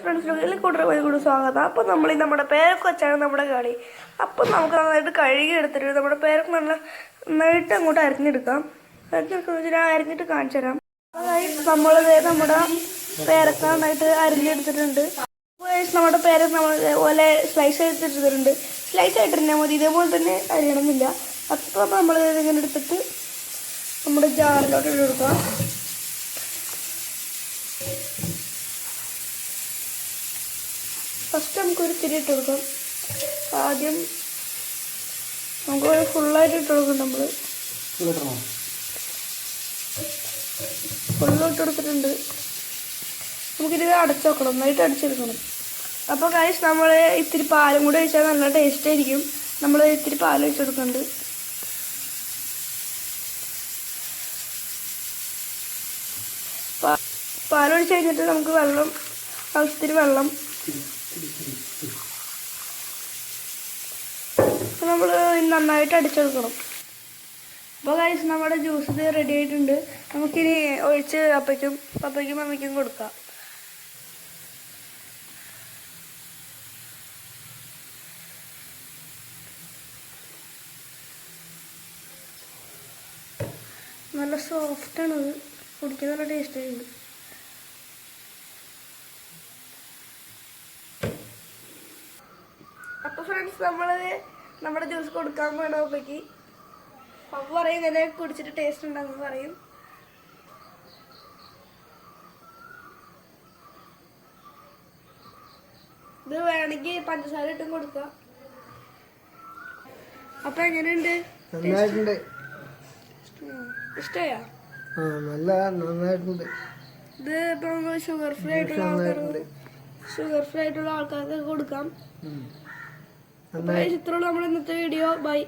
ഫ്രണ്ട്സിലേക്ക് കൂടുതൽ സ്വാഗതം. അപ്പോൾ നമ്മൾ നമ്മുടെ പേരൊക്കെ വെച്ചാണ് നമ്മുടെ കളി. അപ്പോൾ നമുക്ക് നന്നായിട്ട് കഴുകി എടുത്തിട്ട് നമ്മുടെ പേരൊക്കെ നന്നായിട്ട് അങ്ങോട്ട് അരിഞ്ഞെടുക്കാം. ഞാൻ അരിഞ്ഞിട്ട് കാണിച്ചു തരാം. അതായത് നമ്മളിത് നമ്മുടെ പേരൊക്കെ നന്നായിട്ട് അരിഞ്ഞെടുത്തിട്ടുണ്ട്. നമ്മുടെ പേരൊക്കെ നമ്മൾ ഇതേപോലെ സ്ലൈസ് എടുത്തിട്ടുണ്ട്. സ്ലൈസ് ആയിട്ടിരുന്നാൽ മതി, ഇതേപോലെ തന്നെ അരിയണമെന്നില്ല. അപ്പോൾ നമ്മൾ ഇങ്ങനെ എടുത്തിട്ട് നമ്മുടെ ജാറിലോട്ട് ഇട്ടെടുക്കാം. ഫസ്റ്റ് നമുക്കൊരു തിരി ഇട്ട് കൊടുക്കാം. ആദ്യം നമുക്ക് ഫുള്ളായിട്ട് ഇട്ട് കൊടുക്കും. നമ്മൾ ഫുള്ള് ഇട്ട് കൊടുത്തിട്ടുണ്ട്. നമുക്കിത് അടച്ചു വെക്കണം, നന്നായിട്ട് അടിച്ചെടുക്കണം. അപ്പോൾ ഗൈസ് നമ്മൾ ഇത്തിരി പാലും കൂടി ഒഴിച്ചാൽ നല്ല ടേസ്റ്റ് ആയിരിക്കും. നമ്മൾ ഇത്തിരി പാൽ ഒഴിച്ചെടുക്കുന്നുണ്ട്. പാലൊഴിച്ച് കഴിഞ്ഞിട്ട് നമുക്ക് വെള്ളം, ആവശ്യത്തിന് വെള്ളം നമ്മൾ നന്നായിട്ട് അടിച്ചെടുക്കണം. അപ്പോൾ ഗൈസ് നമ്മുടെ ജ്യൂസ് ഇത് റെഡി ആയിട്ടുണ്ട്. നമുക്കിനി ഒഴിച്ച് പപ്പയ്ക്കും മമ്മിക്കും കൊടുക്കാം. നല്ല സോഫ്റ്റാണ്, അത് കുടിക്കാൻ നല്ല ടേസ്റ്റ് ആയിട്ടുണ്ട്. അപ്പോൾ ഫ്രണ്ട്സ് നമ്മുടെ ജ്യൂസ് കൊടുക്കാൻ വേണം പപ്പയ്ക്ക്. പപ്പ പറയും ഇങ്ങനെ കുടിച്ചിട്ട് ടേസ്റ്റ് ഉണ്ടെന്ന് പറയും. ഇത് വേണമെങ്കിൽ പഞ്ചസാര ഇട്ടും കൊടുക്കാം. അപ്പൊ എങ്ങനെയുണ്ട്? ഇഷ്ടമായോ? ഇത് ഇപ്പൊ ഷുഗർ ഫ്രീ ആയിട്ടുള്ള ആൾക്കാർക്ക് കൊടുക്കാം. ഇത്രയുള്ള നമ്മുടെ ഇന്നത്തെ വീഡിയോ. ബൈ.